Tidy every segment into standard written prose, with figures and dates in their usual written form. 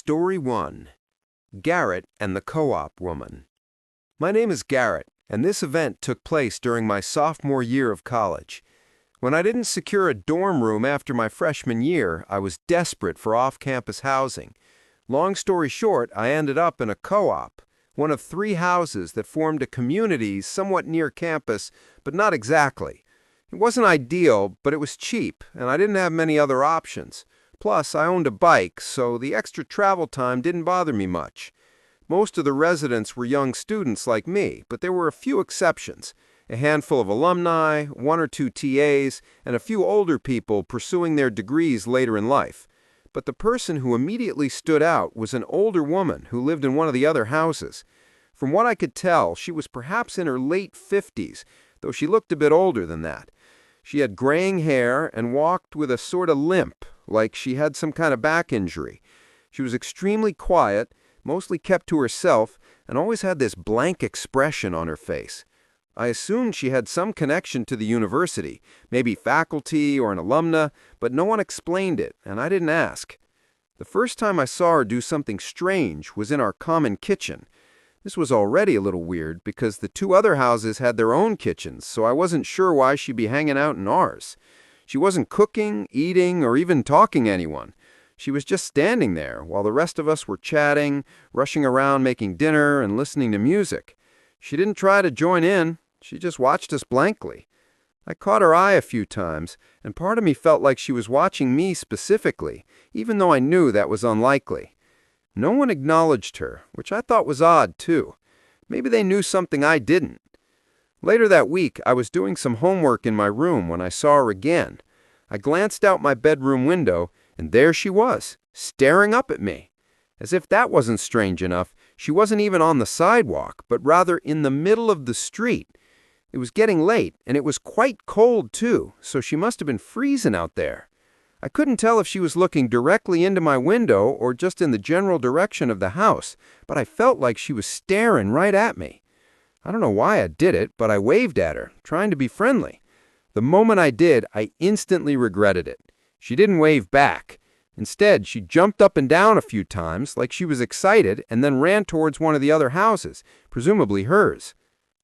Story 1. Garrett and the Co-op Woman. My name is Garrett, and this event took place during my sophomore year of college. When I didn't secure a dorm room after my freshman year, I was desperate for off-campus housing. Long story short, I ended up in a co-op, one of 3 houses that formed a community somewhat near campus, but not exactly. It wasn't ideal, but it was cheap, and I didn't have many other options. Plus, I owned a bike, so the extra travel time didn't bother me much. Most of the residents were young students like me, but there were a few exceptions. A handful of alumni, 1 or 2 TAs, and a few older people pursuing their degrees later in life. But the person who immediately stood out was an older woman who lived in one of the other houses. From what I could tell, she was perhaps in her late 50s, though she looked a bit older than that. She had graying hair and walked with a sort of limp, like she had some kind of back injury. She was extremely quiet, mostly kept to herself, and always had this blank expression on her face. I assumed she had some connection to the university, maybe faculty or an alumna, but no one explained it, and I didn't ask. The first time I saw her do something strange was in our common kitchen. This was already a little weird because the 2 other houses had their own kitchens, so I wasn't sure why she'd be hanging out in ours. She wasn't cooking, eating, or even talking to anyone. She was just standing there while the rest of us were chatting, rushing around making dinner, and listening to music. She didn't try to join in. She just watched us blankly. I caught her eye a few times, and part of me felt like she was watching me specifically, even though I knew that was unlikely. No one acknowledged her, which I thought was odd, too. Maybe they knew something I didn't. Later that week, I was doing some homework in my room when I saw her again. I glanced out my bedroom window, and there she was, staring up at me. As if that wasn't strange enough, she wasn't even on the sidewalk, but rather in the middle of the street. It was getting late, and it was quite cold, too, so she must have been freezing out there. I couldn't tell if she was looking directly into my window or just in the general direction of the house, but I felt like she was staring right at me. I don't know why I did it, but I waved at her, trying to be friendly. The moment I did, I instantly regretted it. She didn't wave back. Instead, she jumped up and down a few times, like she was excited, and then ran towards one of the other houses, presumably hers.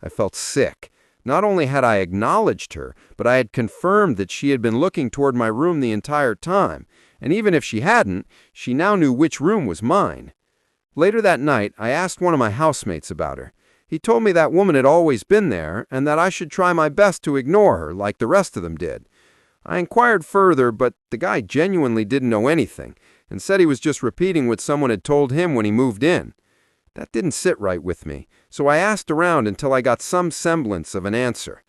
I felt sick. Not only had I acknowledged her, but I had confirmed that she had been looking toward my room the entire time, and even if she hadn't, she now knew which room was mine. Later that night, I asked one of my housemates about her. He told me that woman had always been there, and that I should try my best to ignore her, like the rest of them did. I inquired further, but the guy genuinely didn't know anything, and said he was just repeating what someone had told him when he moved in. That didn't sit right with me, so I asked around until I got some semblance of an answer.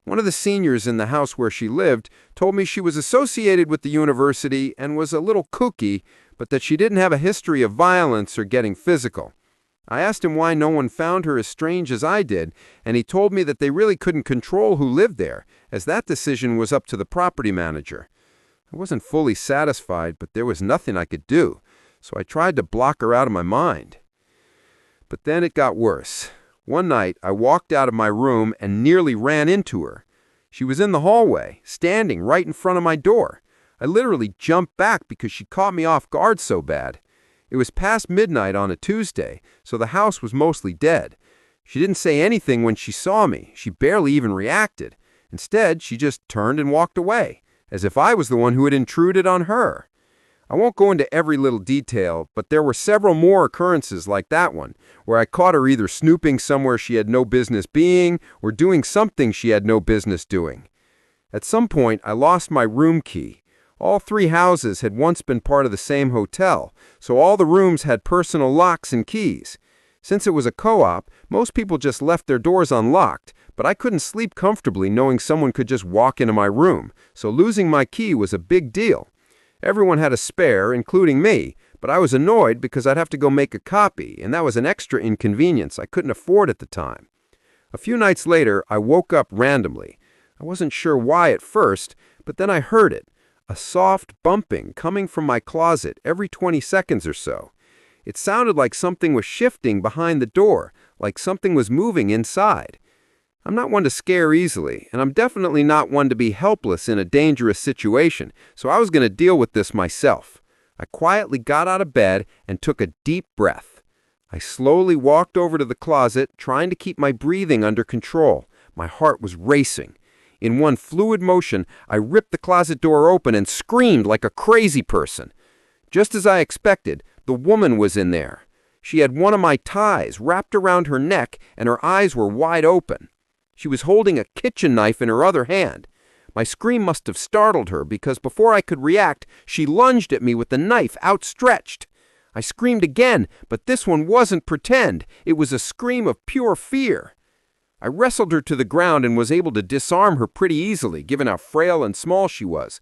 One of the seniors in the house where she lived told me she was associated with the university and was a little kooky, but that she didn't have a history of violence or getting physical. I asked him why no one found her as strange as I did, and he told me that they really couldn't control who lived there, as that decision was up to the property manager. I wasn't fully satisfied, but there was nothing I could do, so I tried to block her out of my mind. But then it got worse. One night, I walked out of my room and nearly ran into her. She was in the hallway, standing right in front of my door. I literally jumped back because she caught me off guard so bad. It was past midnight on a Tuesday, so the house was mostly dead. She didn't say anything when she saw me. She barely even reacted. Instead, she just turned and walked away, as if I was the one who had intruded on her. I won't go into every little detail, but there were several more occurrences like that one, where I caught her either snooping somewhere she had no business being or doing something she had no business doing. At some point, I lost my room key. All 3 houses had once been part of the same hotel, so all the rooms had personal locks and keys. Since it was a co-op, most people just left their doors unlocked, but I couldn't sleep comfortably knowing someone could just walk into my room, so losing my key was a big deal. Everyone had a spare, including me, but I was annoyed because I'd have to go make a copy, and that was an extra inconvenience I couldn't afford at the time. A few nights later, I woke up randomly. I wasn't sure why at first, but then I heard it. A soft bumping coming from my closet every 20 seconds or so. It sounded like something was shifting behind the door, like something was moving inside. I'm not one to scare easily, and I'm definitely not one to be helpless in a dangerous situation, so I was going to deal with this myself. I quietly got out of bed and took a deep breath. I slowly walked over to the closet, trying to keep my breathing under control. My heart was racing. In one fluid motion, I ripped the closet door open and screamed like a crazy person. Just as I expected, the woman was in there. She had one of my ties wrapped around her neck, and her eyes were wide open. She was holding a kitchen knife in her other hand. My scream must have startled her, because before I could react, she lunged at me with the knife outstretched. I screamed again, but this one wasn't pretend. It was a scream of pure fear. I wrestled her to the ground and was able to disarm her pretty easily, given how frail and small she was.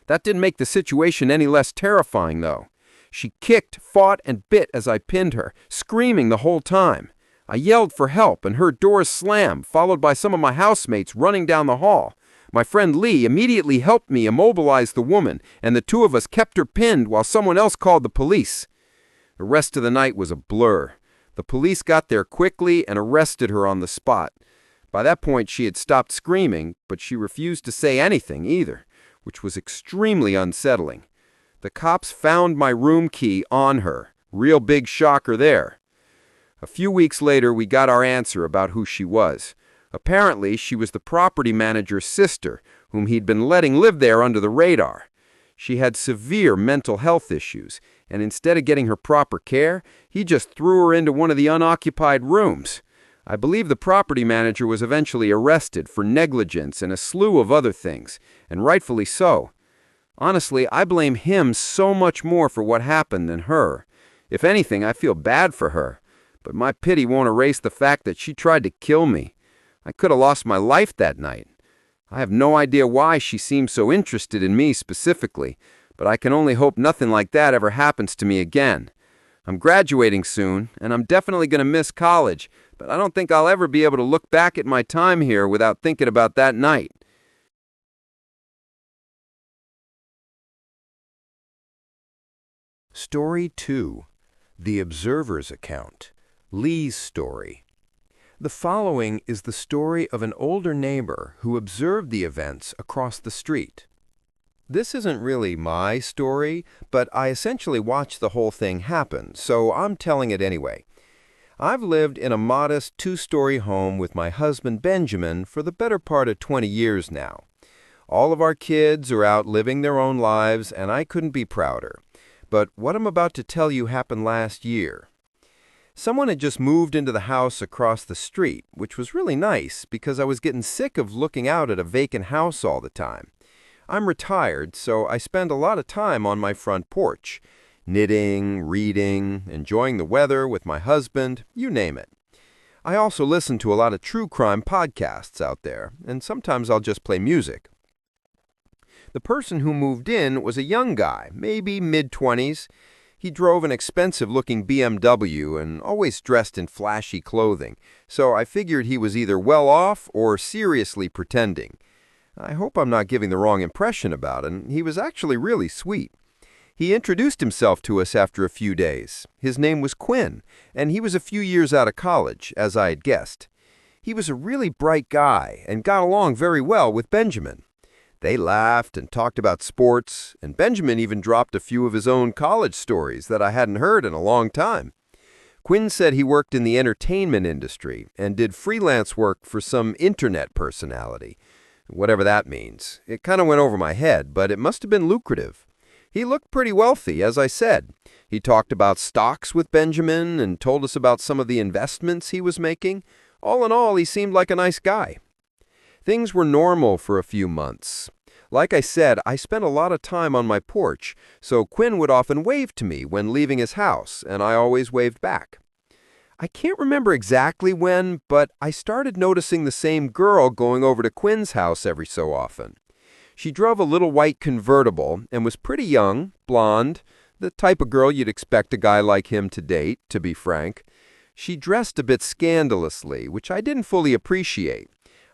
That didn't make the situation any less terrifying, though. She kicked, fought, and bit as I pinned her, screaming the whole time. I yelled for help and heard doors slam, followed by some of my housemates running down the hall. My friend Lee immediately helped me immobilize the woman, and the two of us kept her pinned while someone else called the police. The rest of the night was a blur. The police got there quickly and arrested her on the spot. By that point, she had stopped screaming, but she refused to say anything either, which was extremely unsettling. The cops found my room key on her. Real big shocker there. A few weeks later, we got our answer about who she was. Apparently, she was the property manager's sister, whom he'd been letting live there under the radar. She had severe mental health issues, and instead of getting her proper care, he just threw her into one of the unoccupied rooms. I believe the property manager was eventually arrested for negligence and a slew of other things, and rightfully so. Honestly, I blame him so much more for what happened than her. If anything, I feel bad for her, but my pity won't erase the fact that she tried to kill me. I could have lost my life that night. I have no idea why she seemed so interested in me specifically, but I can only hope nothing like that ever happens to me again. I'm graduating soon, and I'm definitely going to miss college, but I don't think I'll ever be able to look back at my time here without thinking about that night. Story 2. The Observer's Account. Lee's Story. The following is the story of an older neighbor who observed the events across the street. This isn't really my story, but I essentially watched the whole thing happen, so I'm telling it anyway. I've lived in a modest two-story home with my husband Benjamin for the better part of 20 years now. All of our kids are out living their own lives, and I couldn't be prouder. But what I'm about to tell you happened last year. Someone had just moved into the house across the street, which was really nice because I was getting sick of looking out at a vacant house all the time. I'm retired, so I spend a lot of time on my front porch, knitting, reading, enjoying the weather with my husband, you name it. I also listen to a lot of true crime podcasts out there, and sometimes I'll just play music. The person who moved in was a young guy, maybe mid-20s. He drove an expensive-looking BMW and always dressed in flashy clothing, so I figured he was either well off or seriously pretending. I hope I'm not giving the wrong impression about him. He was actually really sweet. He introduced himself to us after a few days. His name was Quinn, and he was a few years out of college, as I had guessed. He was a really bright guy and got along very well with Benjamin. They laughed and talked about sports, and Benjamin even dropped a few of his own college stories that I hadn't heard in a long time. Quinn said he worked in the entertainment industry and did freelance work for some internet personality, whatever that means. It kind of went over my head, but it must have been lucrative. He looked pretty wealthy, as I said. He talked about stocks with Benjamin and told us about some of the investments he was making. All in all, he seemed like a nice guy. Things were normal for a few months. Like I said, I spent a lot of time on my porch, so Quinn would often wave to me when leaving his house, and I always waved back. I can't remember exactly when, but I started noticing the same girl going over to Quinn's house every so often. She drove a little white convertible and was pretty young, blonde, the type of girl you'd expect a guy like him to date, to be frank. She dressed a bit scandalously, which I didn't fully appreciate.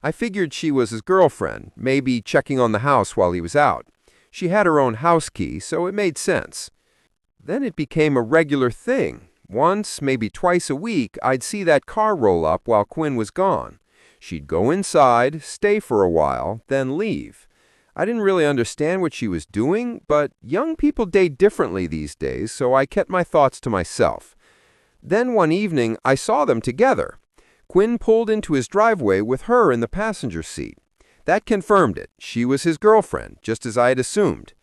I figured she was his girlfriend, maybe checking on the house while he was out. She had her own house key, so it made sense. Then it became a regular thing. Once, maybe twice a week, I'd see that car roll up while Quinn was gone. She'd go inside, stay for a while, then leave. I didn't really understand what she was doing, but young people date differently these days, so I kept my thoughts to myself. Then one evening, I saw them together. Quinn pulled into his driveway with her in the passenger seat. That confirmed it. She was his girlfriend, just as I had assumed.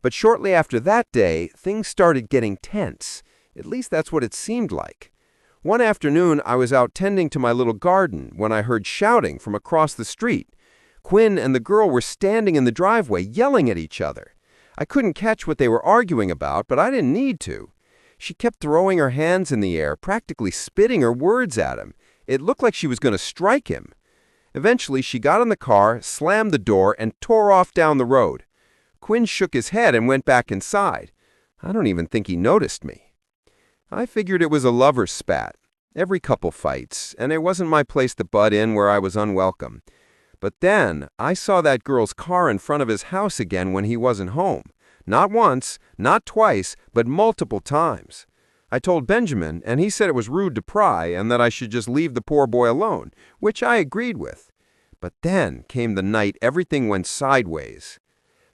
But shortly after that day, things started getting tense. At least that's what it seemed like. One afternoon, I was out tending to my little garden when I heard shouting from across the street. Quinn and the girl were standing in the driveway yelling at each other. I couldn't catch what they were arguing about, but I didn't need to. She kept throwing her hands in the air, practically spitting her words at him. It looked like she was going to strike him. Eventually, she got in the car, slammed the door, and tore off down the road. Quinn shook his head and went back inside. I don't even think he noticed me. I figured it was a lover's spat. Every couple fights, and it wasn't my place to butt in where I was unwelcome. But then, I saw that girl's car in front of his house again when he wasn't home. Not once, not twice, but multiple times. I told Benjamin, and he said it was rude to pry and that I should just leave the poor boy alone, which I agreed with. But then came the night everything went sideways.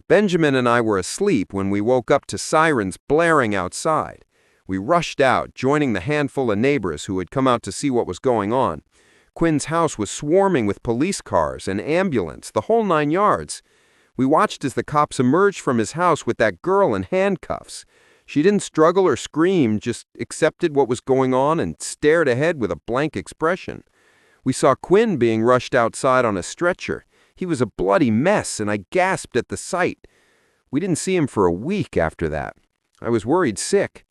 Benjamin and I were asleep when we woke up to sirens blaring outside. We rushed out, joining the handful of neighbors who had come out to see what was going on. Quinn's house was swarming with police cars, an ambulance, the whole 9 yards. We watched as the cops emerged from his house with that girl in handcuffs. She didn't struggle or scream, just accepted what was going on and stared ahead with a blank expression. We saw Quinn being rushed outside on a stretcher. He was a bloody mess, and I gasped at the sight. We didn't see him for a week after that. I was worried sick.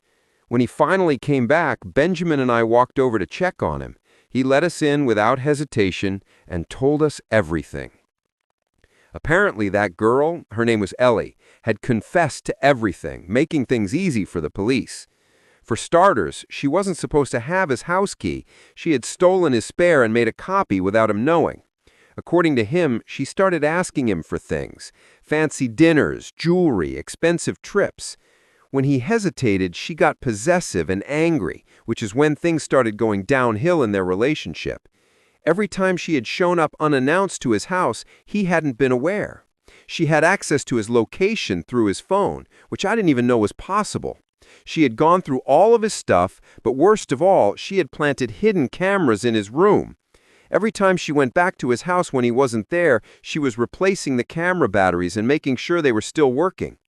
When he finally came back, Benjamin and I walked over to check on him. He let us in without hesitation and told us everything. Apparently that girl, her name was Ellie, had confessed to everything, making things easy for the police. For starters, she wasn't supposed to have his house key. She had stolen his spare and made a copy without him knowing. According to him, she started asking him for things: fancy dinners, jewelry, expensive trips. When he hesitated, she got possessive and angry, which is when things started going downhill in their relationship. Every time she had shown up unannounced to his house, he hadn't been aware. She had access to his location through his phone, which I didn't even know was possible. She had gone through all of his stuff, but worst of all, she had planted hidden cameras in his room. Every time she went back to his house when he wasn't there, she was replacing the camera batteries and making sure they were still working.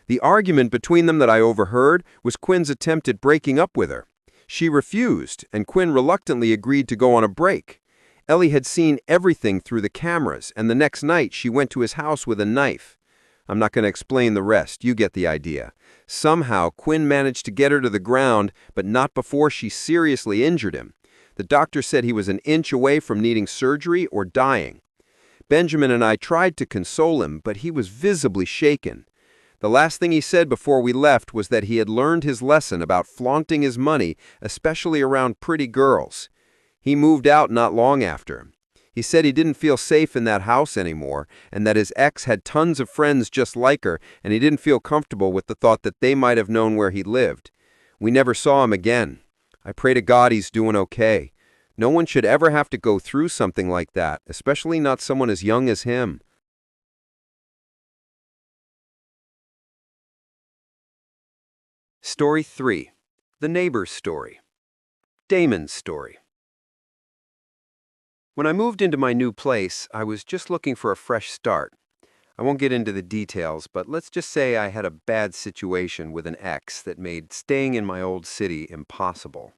The argument between them that I overheard was Quinn's attempt at breaking up with her. She refused, and Quinn reluctantly agreed to go on a break. Ellie had seen everything through the cameras, and the next night she went to his house with a knife. I'm not going to explain the rest. You get the idea. Somehow, Quinn managed to get her to the ground, but not before she seriously injured him. The doctor said he was an inch away from needing surgery or dying. Benjamin and I tried to console him, but he was visibly shaken. The last thing he said before we left was that he had learned his lesson about flaunting his money, especially around pretty girls. He moved out not long after. He said he didn't feel safe in that house anymore, and that his ex had tons of friends just like her, and he didn't feel comfortable with the thought that they might have known where he lived. We never saw him again. I pray to God he's doing okay. No one should ever have to go through something like that, especially not someone as young as him. Story 3. The Neighbor's Story. Damon's Story. When I moved into my new place, I was just looking for a fresh start. I won't get into the details, but let's just say I had a bad situation with an ex that made staying in my old city impossible.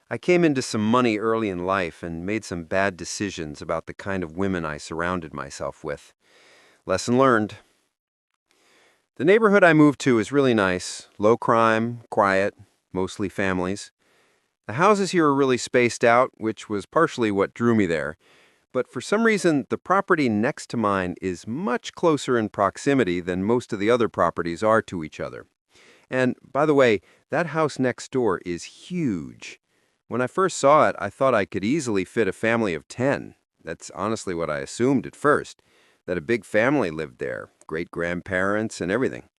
I came into some money early in life and made some bad decisions about the kind of women I surrounded myself with. Lesson learned. The neighborhood I moved to is really nice, low crime, quiet, mostly families. The houses here are really spaced out, which was partially what drew me there. But for some reason, the property next to mine is much closer in proximity than most of the other properties are to each other. And, by the way, that house next door is huge. When I first saw it, I thought I could easily fit a family of 10. That's honestly what I assumed at first, that a big family lived there, great-grandparents and everything.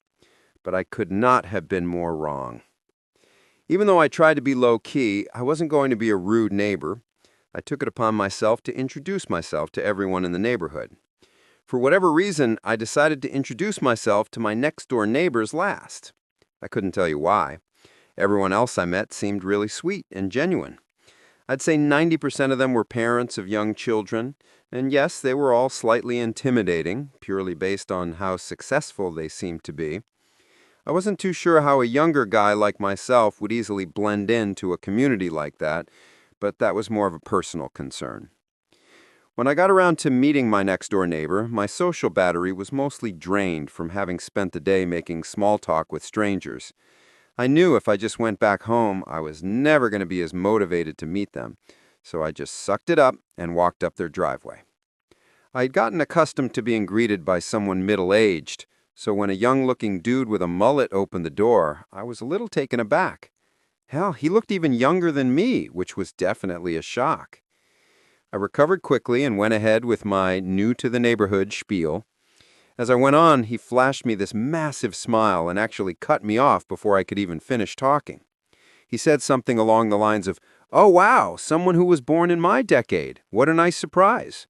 But I could not have been more wrong. Even though I tried to be low-key, I wasn't going to be a rude neighbor. I took it upon myself to introduce myself to everyone in the neighborhood. For whatever reason, I decided to introduce myself to my next-door neighbors last. I couldn't tell you why. Everyone else I met seemed really sweet and genuine. I'd say 90% of them were parents of young children, and yes, they were all slightly intimidating, purely based on how successful they seemed to be. I wasn't too sure how a younger guy like myself would easily blend into a community like that, but that was more of a personal concern. When I got around to meeting my next-door neighbor, my social battery was mostly drained from having spent the day making small talk with strangers. I knew if I just went back home, I was never going to be as motivated to meet them, so I just sucked it up and walked up their driveway. I had gotten accustomed to being greeted by someone middle-aged, so when a young-looking dude with a mullet opened the door, I was a little taken aback. Hell, he looked even younger than me, which was definitely a shock. I recovered quickly and went ahead with my new-to-the-neighborhood spiel. As I went on, he flashed me this massive smile and actually cut me off before I could even finish talking. He said something along the lines of, "Oh wow, someone who was born in my decade. What a nice surprise."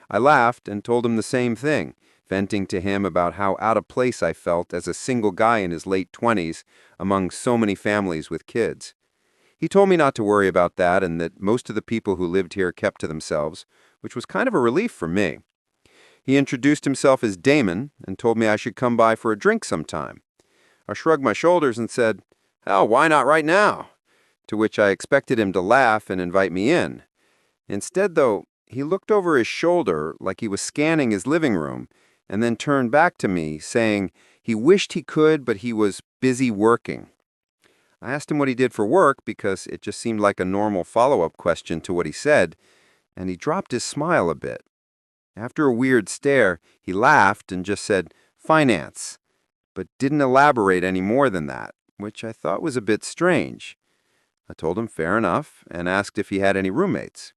I laughed and told him the same thing, venting to him about how out of place I felt as a single guy in his late 20s among so many families with kids. He told me not to worry about that and that most of the people who lived here kept to themselves, which was kind of a relief for me. He introduced himself as Damon and told me I should come by for a drink sometime. I shrugged my shoulders and said, "Hell, why not right now?" To which I expected him to laugh and invite me in. Instead, though, he looked over his shoulder like he was scanning his living room and then turned back to me, saying he wished he could, but he was busy working. I asked him what he did for work because it just seemed like a normal follow-up question to what he said, and he dropped his smile a bit. After a weird stare, he laughed and just said, "Finance," but didn't elaborate any more than that, which I thought was a bit strange. I told him fair enough and asked if he had any roommates.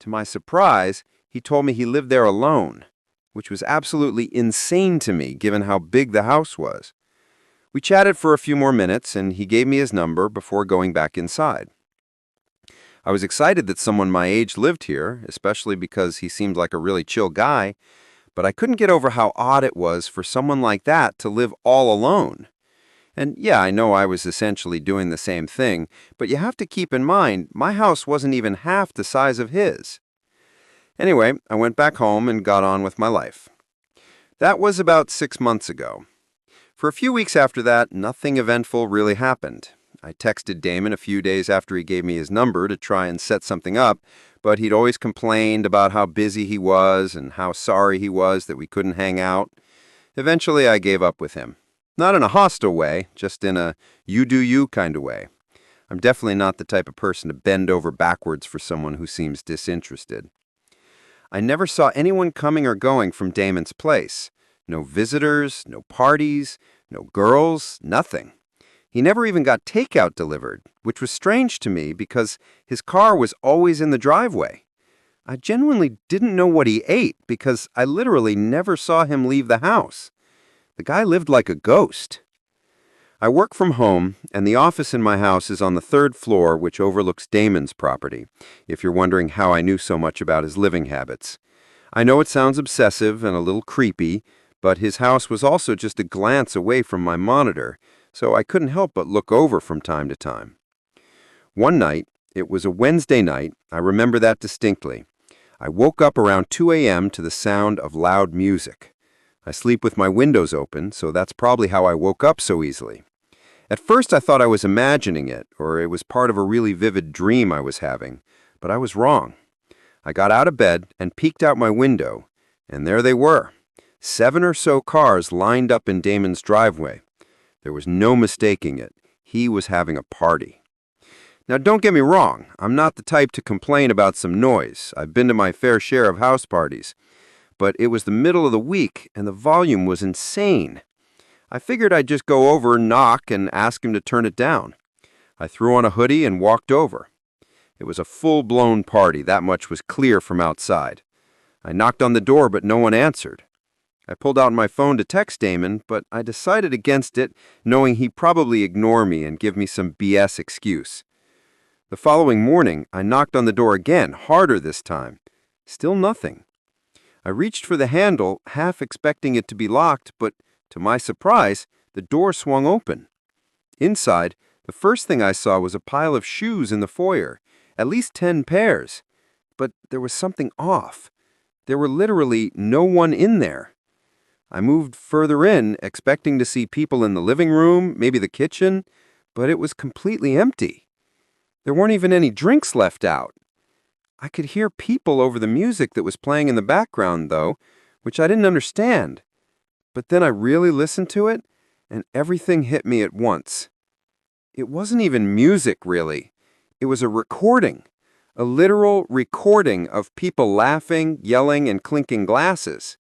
To my surprise, he told me he lived there alone, which was absolutely insane to me given how big the house was. We chatted for a few more minutes, and he gave me his number before going back inside. I was excited that someone my age lived here, especially because he seemed like a really chill guy, but I couldn't get over how odd it was for someone like that to live all alone. And yeah, I know I was essentially doing the same thing, but you have to keep in mind, my house wasn't even half the size of his. Anyway, I went back home and got on with my life. That was about 6 months ago. For a few weeks after that, nothing eventful really happened. I texted Damon a few days after he gave me his number to try and set something up, but he'd always complained about how busy he was and how sorry he was that we couldn't hang out. Eventually, I gave up with him. Not in a hostile way, just in a you-do-you kind of way. I'm definitely not the type of person to bend over backwards for someone who seems disinterested. I never saw anyone coming or going from Damon's place. No visitors, no parties, no girls, nothing. He never even got takeout delivered, which was strange to me because his car was always in the driveway. I genuinely didn't know what he ate because I literally never saw him leave the house. The guy lived like a ghost. I work from home, and the office in my house is on the 3rd floor, which overlooks Damon's property, if you're wondering how I knew so much about his living habits. I know it sounds obsessive and a little creepy, but his house was also just a glance away from my monitor, so I couldn't help but look over from time to time. One night, it was a Wednesday night, I remember that distinctly. I woke up around 2 a.m. to the sound of loud music. I sleep with my windows open, so that's probably how I woke up so easily. At first I thought I was imagining it, or it was part of a really vivid dream I was having, but I was wrong. I got out of bed and peeked out my window, and there they were. 7 or so cars lined up in Damon's driveway. There was no mistaking it. He was having a party. Now, don't get me wrong. I'm not the type to complain about some noise. I've been to my fair share of house parties. But it was the middle of the week, and the volume was insane. I figured I'd just go over, knock, and ask him to turn it down. I threw on a hoodie and walked over. It was a full-blown party. That much was clear from outside. I knocked on the door, but no one answered. I pulled out my phone to text Damon, but I decided against it, knowing he'd probably ignore me and give me some BS excuse. The following morning, I knocked on the door again, harder this time. Still nothing. I reached for the handle, half expecting it to be locked, but to my surprise, the door swung open. Inside, the first thing I saw was a pile of shoes in the foyer, at least 10 pairs. But there was something off. There were literally no one in there. I moved further in, expecting to see people in the living room, maybe the kitchen, but it was completely empty. There weren't even any drinks left out. I could hear people over the music that was playing in the background, though, which I didn't understand. But then I really listened to it, and everything hit me at once. It wasn't even music, really. It was a recording, a literal recording of people laughing, yelling, and clinking glasses.